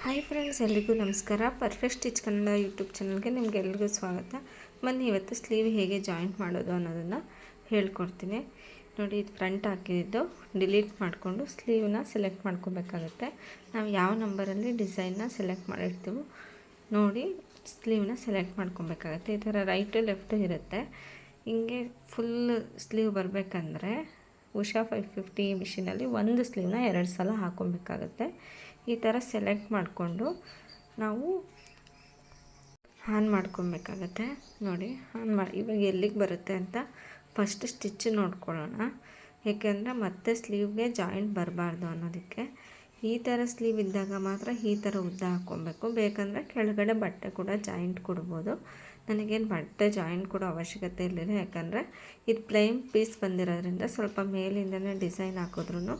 Hi friends, ಎಲ್ರಿಗೂ ನಮಸ್ಕಾರ. Perfect stitch Kannada YouTube ಚಾನಲ್ಗೆ ನಿಮಗೆಲ್ರಿಗೂ ಸ್ವಾಗತ. ಬನ್ನಿ ಇವತ್ತು ಸ್ಲೀವ್ ಹೇಗೆ ಜಾಯಿಂಟ್ ಮಾಡೋದು ಅನ್ನೋದನ್ನು ಹೇಳ್ಕೊಡ್ತೀನಿ. ನೋಡಿ, ಇದು ಫ್ರಂಟ್ ಹಾಕಿದ್ದು ಡಿಲೀಟ್ ಮಾಡಿಕೊಂಡು ಸ್ಲೀವ್ನ ಸೆಲೆಕ್ಟ್ ಮಾಡ್ಕೋಬೇಕಾಗತ್ತೆ. ನಾವು ಯಾವ ನಂಬರಲ್ಲಿ ಡಿಸೈನ್ನ ಸೆಲೆಕ್ಟ್ ಮಾಡಿರ್ತೀವೋ ನೋಡಿ ಸ್ಲೀವ್ನ ಸೆಲೆಕ್ಟ್ ಮಾಡ್ಕೊಬೇಕಾಗತ್ತೆ. ಈ ಥರ ರೈಟು ಲೆಫ್ಟು ಇರುತ್ತೆ. ಹಿಂಗೆ ಫುಲ್ ಸ್ಲೀವ್ ಬರಬೇಕಂದ್ರೆ ಉಷಾ 550 ಮಿಷಿನಲ್ಲಿ ಒಂದು ಸ್ಲೀವ್ನ 2 ಸಲ ಹಾಕ್ಕೊಬೇಕಾಗತ್ತೆ. ಈ ಥರ ಸೆಲೆಕ್ಟ್ ಮಾಡಿಕೊಂಡು ನಾವು ಆನ್ ಮಾಡ್ಕೊಬೇಕಾಗತ್ತೆ. ನೋಡಿ, ಇವಾಗ ಎಲ್ಲಿಗೆ ಬರುತ್ತೆ ಅಂತ ಫಸ್ಟ್ ಸ್ಟಿಚ್ ನೋಡ್ಕೊಳ್ಳೋಣ. ಏಕೆಂದರೆ ಮತ್ತೆ ಸ್ಲೀವ್ಗೆ ಜಾಯಿಂಟ್ ಬರಬಾರ್ದು ಅನ್ನೋದಕ್ಕೆ. ಈ ಥರ ಸ್ಲೀವ್ ಇದ್ದಾಗ ಮಾತ್ರ ಈ ಥರ ಉದ್ದ ಹಾಕ್ಕೊಬೇಕು. ಬೇಕಂದರೆ ಕೆಳಗಡೆ ಬಟ್ಟೆ ಕೂಡ ಜಾಯಿಂಟ್ ಕೊಡ್ಬೋದು. ನನಗೇನು ಬಟ್ಟೆ ಜಾಯಿಂಟ್ ಕೊಡೋ ಅವಶ್ಯಕತೆ ಇರಲಿಲ್ಲ, ಯಾಕಂದರೆ ಇದು ಪ್ಲೇನ್ ಪೀಸ್ ಬಂದಿರೋದ್ರಿಂದ ಸ್ವಲ್ಪ ಮೇಲಿಂದನೇ ಡಿಸೈನ್ ಹಾಕಿದ್ರೂ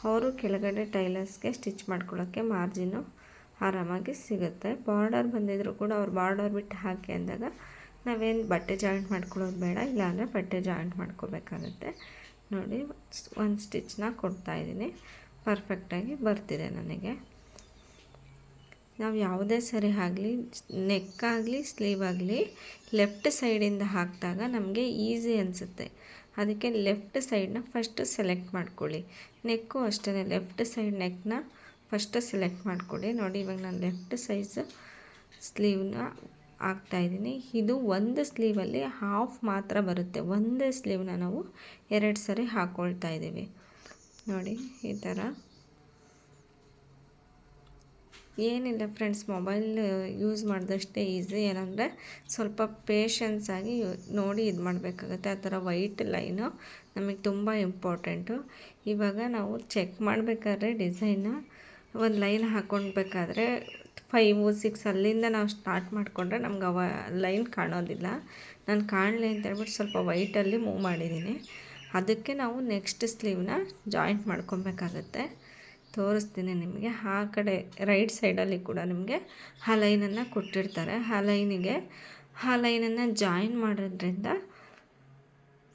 ಅವರು ಕೆಳಗಡೆ ಟೈಲರ್ಸ್ಗೆ ಸ್ಟಿಚ್ ಮಾಡ್ಕೊಳ್ಳೋಕ್ಕೆ ಮಾರ್ಜಿನು ಆರಾಮಾಗಿ ಸಿಗುತ್ತೆ. ಬಾರ್ಡರ್ ಬಂದಿದ್ರು ಕೂಡ ಅವ್ರು ಬಾರ್ಡರ್ ಬಿಟ್ಟು ಹಾಕಿ ಅಂದಾಗ ನಾವೇನು ಬಟ್ಟೆ ಜಾಯಿಂಟ್ ಮಾಡ್ಕೊಳ್ಳೋದು ಬೇಡ, ಇಲ್ಲಾಂದರೆ ಬಟ್ಟೆ ಜಾಯಿಂಟ್ ಮಾಡ್ಕೋಬೇಕಾಗತ್ತೆ. ನೋಡಿ, ಒಂದು ಸ್ಟಿಚ್ನ ಕೊಡ್ತಾಯಿದ್ದೀನಿ. ಪರ್ಫೆಕ್ಟಾಗಿ ಬರ್ತಿದೆ ನನಗೆ. ನಾವು ಯಾವುದೇ ಸರಿ ಆಗಲಿ, ನೆಕ್ ಆಗಲಿ ಸ್ಲೀವ್ ಆಗಲಿ ಲೆಫ್ಟ್ ಸೈಡಿಂದ ಹಾಕಿದಾಗ ನಮಗೆ ಈಸಿ ಅನಿಸುತ್ತೆ. ಅದಕ್ಕೆ ಲೆಫ್ಟ್ ಸೈಡನ್ನ ಫಸ್ಟ್ ಸೆಲೆಕ್ಟ್ ಮಾಡ್ಕೊಳ್ಳಿ. ನೆಕ್ಕು ಅಷ್ಟೇ, ಲೆಫ್ಟ್ ಸೈಡ್ ನೆಕ್ನ ಫಸ್ಟ್ ಸೆಲೆಕ್ಟ್ ಮಾಡ್ಕೊಳ್ಳಿ. ನೋಡಿ, ಇವಾಗ ನಾನು ಲೆಫ್ಟ್ ಸೈಜ್ ಸ್ಲೀವ್ನ ಹಾಕ್ತಾಯಿದ್ದೀನಿ. ಇದು ಒಂದು ಸ್ಲೀವಲ್ಲಿ ಹಾಫ್ ಮಾತ್ರ ಬರುತ್ತೆ. ಒಂದೇ ಸ್ಲೀವ್ನ ನಾವು 2 ಸರಿ ಹಾಕ್ಕೊಳ್ತಾ ಇದ್ದೀವಿ. ನೋಡಿ, ಈ ಥರ ಏನಿಲ್ಲ ಫ್ರೆಂಡ್ಸ್, ಮೊಬೈಲ್ ಯೂಸ್ ಮಾಡಿದಷ್ಟೇ ಈಸಿ. ಏನಂದರೆ ಸ್ವಲ್ಪ ಪೇಷನ್ಸಾಗಿ ನೋಡಿ ಇದು ಮಾಡಬೇಕಾಗತ್ತೆ. ಆ ಥರ ವೈಟ್ ಲೈನು ನಮಗೆ ತುಂಬ ಇಂಪಾರ್ಟೆಂಟು. ಇವಾಗ ನಾವು ಚೆಕ್ ಮಾಡಬೇಕಾದ್ರೆ ಡಿಸೈನ್ನ ಒಂದು ಲೈನ್ ಹಾಕ್ಕೊಳ್ಬೇಕಾದ್ರೆ 5, 6 ಅಲ್ಲಿಂದ ನಾವು ಸ್ಟಾರ್ಟ್ ಮಾಡಿಕೊಂಡ್ರೆ ನಮ್ಗೆ ಲೈನ್ ಕಾಣೋದಿಲ್ಲ. ನಾನು ಕಾಣಲಿ ಅಂತೇಳ್ಬಿಟ್ಟು ಸ್ವಲ್ಪ ವೈಟಲ್ಲಿ ಮೂವ್ ಮಾಡಿದ್ದೀನಿ. ಅದಕ್ಕೆ ನಾವು ನೆಕ್ಸ್ಟ್ ಸ್ಲೀವ್ನ ಜಾಯಿಂಟ್ ಮಾಡ್ಕೊಬೇಕಾಗತ್ತೆ. ತೋರಿಸ್ತೀನಿ ನಿಮಗೆ. ಆ ಕಡೆ ರೈಟ್ ಸೈಡಲ್ಲಿ ಕೂಡ ನಿಮಗೆ ಆ ಲೈನನ್ನು ಕೊಟ್ಟಿರ್ತಾರೆ. ಆ ಲೈನನ್ನು ಜಾಯಿನ್ ಮಾಡೋದ್ರಿಂದ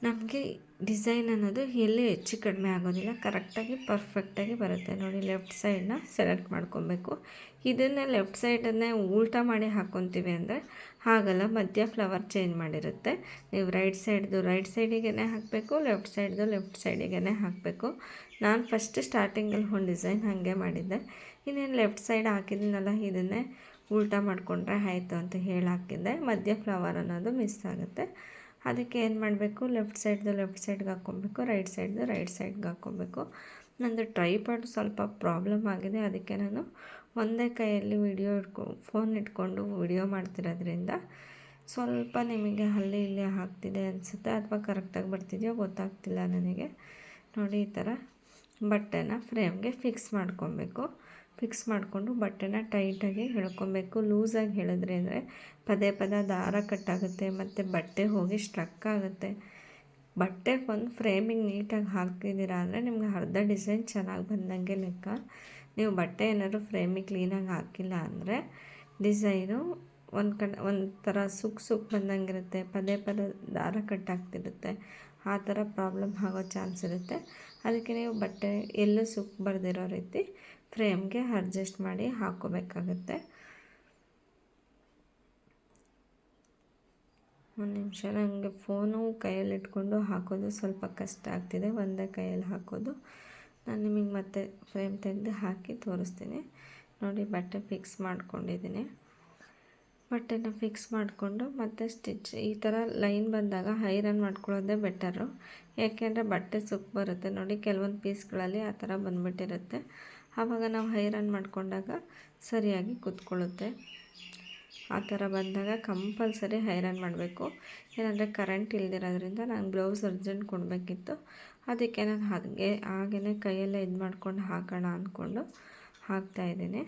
ನಮಗೆ ಡಿಸೈನ್ ಅನ್ನೋದು ಎಲ್ಲಿ ಹೆಚ್ಚು ಕಡಿಮೆ ಆಗೋದಿಲ್ಲ, ಕರೆಕ್ಟಾಗಿ ಪರ್ಫೆಕ್ಟಾಗಿ ಬರುತ್ತೆ. ನೋಡಿ, ಲೆಫ್ಟ್ ಸೈಡನ್ನ ಸೆಲೆಕ್ಟ್ ಮಾಡ್ಕೊಬೇಕು. ಇದನ್ನೇ ಲೆಫ್ಟ್ ಸೈಡನ್ನೇ ಉಲ್ಟಾ ಮಾಡಿ ಹಾಕ್ಕೊತೀವಿ ಅಂದರೆ ಹಾಗಲ್ಲ, ಮಧ್ಯ ಫ್ಲವರ್ ಚೇಂಜ್ ಮಾಡಿರುತ್ತೆ. ನೀವು ರೈಟ್ ಸೈಡಿಗೆ ಹಾಕಬೇಕು, ಲೆಫ್ಟ್ ಸೈಡಿಗೆ ಹಾಕಬೇಕು. ನಾನು ಫಸ್ಟ್ ಸ್ಟಾರ್ಟಿಂಗಲ್ಲಿ ಒಂದು ಡಿಸೈನ್ ಹಾಗೆ ಮಾಡಿದ್ದೆ. ಇನ್ನೇನು ಲೆಫ್ಟ್ ಸೈಡ್ ಹಾಕಿದ್ದೀನಲ್ಲ, ಇದನ್ನೇ ಉಲ್ಟಾ ಮಾಡಿಕೊಂಡ್ರೆ ಆಯಿತು ಅಂತ ಹೇಳಿ ಹಾಕಿದ್ದೆ. ಮಧ್ಯ ಫ್ಲವರ್ ಅನ್ನೋದು ಮಿಸ್ ಆಗುತ್ತೆ. ಅದಕ್ಕೆ ಏನು ಮಾಡಬೇಕು, ಲೆಫ್ಟ್ ಸೈಡ್ಗೆ ಹಾಕ್ಕೊಬೇಕು, ರೈಟ್ ಸೈಡ್ಗೆ ಹಾಕ್ಕೊಬೇಕು. ನಂದು ಟ್ರೈಪಾಡ್ ಸ್ವಲ್ಪ ಪ್ರಾಬ್ಲಮ್ ಆಗಿದೆ. ಅದಕ್ಕೆ ನಾನು ಒಂದೇ ಕೈಯಲ್ಲಿ ಫೋನ್ ಇಟ್ಕೊಂಡು ವಿಡಿಯೋ ಮಾಡ್ತಿರೋದ್ರಿಂದ ಸ್ವಲ್ಪ ನಿಮಗೆ ಅಲ್ಲಿ ಇಲ್ಲಿ ಹಾಕ್ತಿದೆ ಅನಿಸುತ್ತೆ, ಅಥವಾ ಕರೆಕ್ಟಾಗಿ ಬರ್ತಿದೆಯೋ ಗೊತ್ತಾಗ್ತಿಲ್ಲ ನನಗೆ. ನೋಡಿ, ಈ ಥರ ಬಟ್ಟೆನ ಫ್ರೇಮ್ಗೆ ಫಿಕ್ಸ್ ಮಾಡಿಕೊಂಡು ಬಟ್ಟೆನ ಟೈಟಾಗಿ ಎಳ್ಕೊಬೇಕು. ಲೂಸಾಗಿ ಎಳೆದ್ರಿ ಅಂದರೆ ಪದೇ ದಾರ ಕಟ್ಟಾಗುತ್ತೆ ಮತ್ತು ಬಟ್ಟೆ ಹೋಗಿ ಸ್ಟ್ರಕ್ ಆಗುತ್ತೆ. ಬಟ್ಟೆ ಒಂದು ಫ್ರೇಮಿಂಗ್ ನೀಟಾಗಿ ಹಾಕಿದ್ದೀರಾ ಅಂದರೆ ನಿಮ್ಗೆ ಅರ್ಧ ಡಿಸೈನ್ ಚೆನ್ನಾಗಿ ಬಂದಂಗೆ ಲೆಕ್ಕ. ನೀವು ಬಟ್ಟೆ ಏನಾದರೂ ಫ್ರೇಮಿಗೆ ಕ್ಲೀನಾಗಿ ಹಾಕಿಲ್ಲ ಅಂದರೆ ಡಿಸೈನು ಒಂಥರ ಸುಕ್ ಬಂದಂಗಿರುತ್ತೆ, ಪದೇ ದಾರ ಕಟ್ಟಾಗ್ತಿರುತ್ತೆ. ಆ ಥರ ಪ್ರಾಬ್ಲಮ್ ಆಗೋ ಚಾನ್ಸ್ ಇರುತ್ತೆ. ಅದಕ್ಕೆ ನೀವು ಬಟ್ಟೆ ಎಲ್ಲೂ ಸುಕ್ ಬರ್ದಿರೋ ರೀತಿ ಫ್ರೇಮ್ಗೆ ಅಡ್ಜಸ್ಟ್ ಮಾಡಿ ಹಾಕ್ಕೋಬೇಕಾಗತ್ತೆ. ಒಂದು ನಿಮಿಷ, ನನಗೆ ಫೋನು ಕೈಯಲ್ಲಿ ಇಟ್ಕೊಂಡು ಹಾಕೋದು ಸ್ವಲ್ಪ ಕಷ್ಟ ಆಗ್ತಿದೆ, ಒಂದೇ ಕೈಯಲ್ಲಿ ಹಾಕೋದು. ನಾನು ನಿಮಗೆ ಮತ್ತೆ ಫ್ರೇಮ್ ತೆಗೆದು ಹಾಕಿ ತೋರಿಸ್ತೀನಿ. ನೋಡಿ, ಬಟ್ಟೆ ಫಿಕ್ಸ್ ಮಾಡ್ಕೊಂಡಿದ್ದೀನಿ. ಬಟ್ಟೆನ ಫಿಕ್ಸ್ ಮಾಡಿಕೊಂಡು ಮತ್ತೆ ಸ್ಟಿಚ್ ಈ ಥರ ಲೈನ್ ಬಂದಾಗ ಐರನ್ ಮಾಡ್ಕೊಳ್ಳೋದೇ ಬೆಟರು. ಯಾಕೆಂದರೆ ಬಟ್ಟೆ ಸುಕ್ ಬರುತ್ತೆ. ನೋಡಿ, ಕೆಲವೊಂದು ಪೀಸ್ಗಳಲ್ಲಿ ಆ ಥರ ಬಂದುಬಿಟ್ಟಿರುತ್ತೆ. ಆವಾಗ ನಾವು ಐರನ್ ಮಾಡಿಕೊಂಡಾಗ ಸರಿಯಾಗಿ ಕೂತ್ಕೊಳ್ಳುತ್ತೆ. ಆ ಥರ ಬಂದಾಗ ಕಂಪಲ್ಸರಿ ಐರನ್ ಮಾಡಬೇಕು. ಏನಂದರೆ ಕರೆಂಟ್ ಇಲ್ದಿರೋದ್ರಿಂದ ನಾನು ಬ್ಲೌಸ್ ಅರ್ಜೆಂಟ್ ಕೊಡಬೇಕಿತ್ತು. ಅದಕ್ಕೆ ನಾನು ಹಾಗೇ ಕೈಯಲ್ಲೇ ಇದು ಮಾಡ್ಕೊಂಡು ಹಾಕೋಣ ಅಂದ್ಕೊಂಡು ಹಾಕ್ತಾಯಿದ್ದೀನಿ.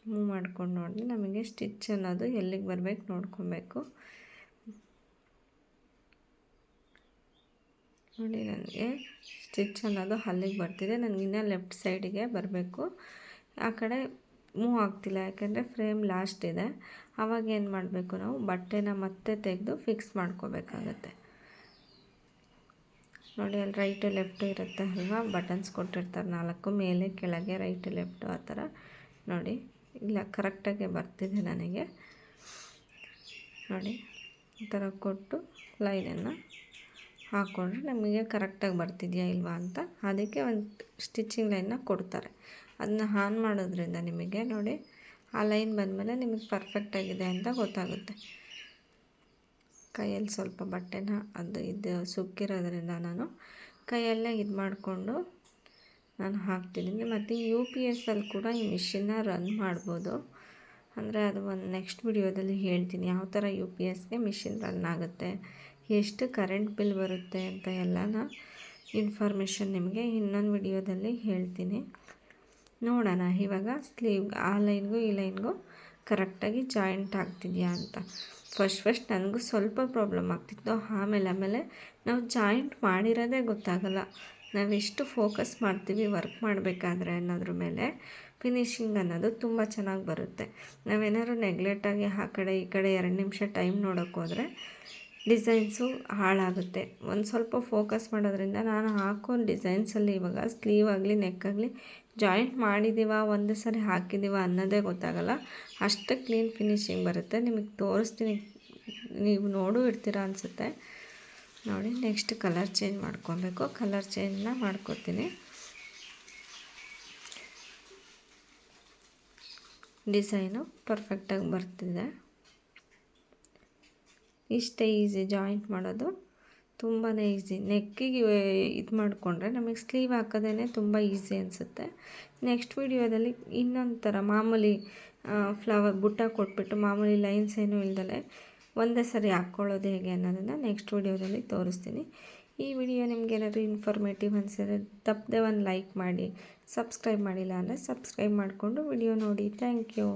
ಮೂವ್ ಮಾಡ್ಕೊಂಡು ನೋಡಿ, ನಮಗೆ ಸ್ಟಿಚ್ ಅನ್ನೋದು ಎಲ್ಲಿಗೆ ಬರಬೇಕು ನೋಡ್ಕೊಬೇಕು. ನೋಡಿ, ನನಗೆ ಸ್ಟಿಚ್ ಅನ್ನೋದು ಅಲ್ಲಿಗೆ ಬರ್ತಿದೆ. ನನಗಿನ್ನ ಲೆಫ್ಟ್ ಸೈಡಿಗೆ ಬರಬೇಕು. ಆ ಕಡೆ ಮೂವ್ ಆಗ್ತಿಲ್ಲ, ಯಾಕೆಂದರೆ ಫ್ರೇಮ್ ಲಾಸ್ಟ್ ಇದೆ. ಆವಾಗ ಏನು ಮಾಡಬೇಕು, ನಾವು ಬಟ್ಟೆನ ಮತ್ತೆ ತೆಗೆದು ಫಿಕ್ಸ್ ಮಾಡ್ಕೋಬೇಕಾಗತ್ತೆ. ನೋಡಿ ಅಲ್ಲಿ ರೈಟು ಲೆಫ್ಟು ಇರುತ್ತೆ ಅಲ್ವಾ, ಬಟನ್ಸ್ ಕೊಟ್ಟಿರ್ತಾರೆ 4 ಮೇಲೆ ಕೆಳಗೆ ರೈಟು ಲೆಫ್ಟು ಆ ಥರ ನೋಡಿ. ಇಲ್ಲ ಕರೆಕ್ಟಾಗೆ ಬರ್ತಿದೆ ನನಗೆ ನೋಡಿ. ಈ ಥರ ಕೊಟ್ಟು ಲೈನನ್ನು ಹಾಕ್ಕೊಂಡ್ರೆ ನಮಗೆ ಕರೆಕ್ಟಾಗಿ ಬರ್ತಿದೆಯಾ ಇಲ್ವಾ ಅಂತ. ಅದಕ್ಕೆ ಒಂದು ಸ್ಟಿಚಿಂಗ್ ಲೈನ್ನ ಕೊಡ್ತಾರೆ. ಅದನ್ನ ಆನ್ ಮಾಡೋದ್ರಿಂದ ನಿಮಗೆ ನೋಡಿ ಆ ಲೈನ್ ಬಂದಮೇಲೆ ನಿಮಗೆ ಪರ್ಫೆಕ್ಟಾಗಿದೆ ಅಂತ ಗೊತ್ತಾಗುತ್ತೆ. ಕೈಯಲ್ಲಿ ಸ್ವಲ್ಪ ಬಟ್ಟೆನ ಇದು ಸುಕ್ಕಿರೋದ್ರಿಂದ ನಾನು ಕೈಯಲ್ಲೇ ಇದು ಮಾಡಿಕೊಂಡು ನಾನು ಹಾಕ್ತಿದ್ದೀನಿ. ಮತ್ತು UPS ಅಲ್ಲಿ ಕೂಡ ಈ ಮಿಷಿನ್ನ ರನ್ ಮಾಡ್ಬೋದು. ಅಂದರೆ ಅದು ಒಂದು ನೆಕ್ಸ್ಟ್ ವಿಡಿಯೋದಲ್ಲಿ ಹೇಳ್ತೀನಿ ಯಾವ ಥರ UPSಗೆ ಮಿಷಿನ್ ರನ್ ಆಗುತ್ತೆ, ಎಷ್ಟು ಕರೆಂಟ್ ಬಿಲ್ ಬರುತ್ತೆ ಅಂತ ಎಲ್ಲನ ಇನ್ಫಾರ್ಮೇಷನ್ ನಿಮಗೆ ಇನ್ನೊಂದು ವಿಡಿಯೋದಲ್ಲಿ ಹೇಳ್ತೀನಿ. ನೋಡೋಣ ಇವಾಗ ಸ್ಲೀವ್ ಆ ಲೈನ್ಗೂ ಈ ಲೈನ್ಗೂ ಕರೆಕ್ಟಾಗಿ ಜಾಯಿಂಟ್ ಆಗ್ತಿದೆಯಾ ಅಂತ. ಫಸ್ಟ್ ನನಗೂ ಸ್ವಲ್ಪ ಪ್ರಾಬ್ಲಮ್ ಆಗ್ತಿತ್ತು. ಆಮೇಲೆ ನಾವು ಜಾಯಿಂಟ್ ಮಾಡಿರೋದೇ ಗೊತ್ತಾಗಲ್ಲ. ನಾವೆಷ್ಟು ಫೋಕಸ್ ಮಾಡ್ತೀವಿ ವರ್ಕ್ ಮಾಡಬೇಕಾದ್ರೆ ಅನ್ನೋದ್ರ ಮೇಲೆ ಫಿನಿಶಿಂಗ್ ಅನ್ನೋದು ತುಂಬ ಚೆನ್ನಾಗಿ ಬರುತ್ತೆ. ನಾವೇನಾದ್ರು ನೆಗ್ಲೆಕ್ಟಾಗಿ ಆ ಕಡೆ ಈ ಕಡೆ 2 ನಿಮಿಷ ಟೈಮ್ ನೋಡೋಕ್ಕೆ ಹೋದರೆ ಡಿಸೈನ್ಸು ಹಾಳಾಗುತ್ತೆ. ಒಂದು ಸ್ವಲ್ಪ ಫೋಕಸ್ ಮಾಡೋದ್ರಿಂದ ನಾನು ಹಾಕೋ ಡಿಸೈನ್ಸಲ್ಲಿ ಇವಾಗ ಸ್ಲೀವ್ ಆಗಲಿ ನೆಕ್ ಆಗಲಿ ಜಾಯಿಂಟ್ ಮಾಡಿದ್ದೀವ ಒಂದು ಸರಿ ಹಾಕಿದ್ದೀವ ಅನ್ನೋದೇ ಗೊತ್ತಾಗಲ್ಲ. ಅಷ್ಟು ಕ್ಲೀನ್ ಫಿನಿಶಿಂಗ್ ಬರುತ್ತೆ. ನಿಮಗೆ ತೋರಿಸ್ತೀನಿ, ನೀವು ನೋಡು ಇರ್ತೀರ ಅನಿಸುತ್ತೆ ನೋಡಿ. ನೆಕ್ಸ್ಟ್ ಕಲರ್ ಚೇಂಜ್ ಮಾಡ್ಕೊಬೇಕು. ಕಲರ್ ಚೇಂಜ್ನ ಮಾಡ್ಕೊತೀನಿ. ಡಿಸೈನು ಪರ್ಫೆಕ್ಟಾಗಿ ಬರ್ತಿದೆ. ಇಷ್ಟೇ ಈಸಿ ಜಾಯಿಂಟ್ ಮಾಡೋದು, ತುಂಬಾ ಈಸಿ. ನೆಕ್ಕಿಗೆ ಇದು ಮಾಡಿಕೊಂಡ್ರೆ ನಮಗೆ ಸ್ಲೀವ್ ಹಾಕೋದೇ ತುಂಬ ಈಸಿ ಅನಿಸುತ್ತೆ. ನೆಕ್ಸ್ಟ್ ವಿಡಿಯೋದಲ್ಲಿ ಇನ್ನೊಂದು ಥರ ಮಾಮೂಲಿ ಫ್ಲವರ್ ಬುಟ್ಟ ಕೊಟ್ಬಿಟ್ಟು ಮಾಮೂಲಿ ಲೈನ್ಸ್ ಏನೂ ಇಲ್ದಲೆ ಒಂದೇ ಸರಿ ಹಾಕ್ಕೊಳ್ಳೋದು ಹೇಗೆ ಅನ್ನೋದನ್ನು ನೆಕ್ಸ್ಟ್ ವಿಡಿಯೋದಲ್ಲಿ ತೋರಿಸ್ತೀನಿ. ಈ ವಿಡಿಯೋ ನಿಮ್ಗೆ ಏನಾದರೂ ಇನ್ಫಾರ್ಮೇಟಿವ್ ಅನಿಸಿದ್ರೆ ತಪ್ಪದೆ ಒಂದು ಲೈಕ್ ಮಾಡಿ. ಸಬ್ಸ್ಕ್ರೈಬ್ ಮಾಡಿಲ್ಲ ಅಂದರೆ ಸಬ್ಸ್ಕ್ರೈಬ್ ಮಾಡಿಕೊಂಡು ವಿಡಿಯೋ ನೋಡಿ. Thank you.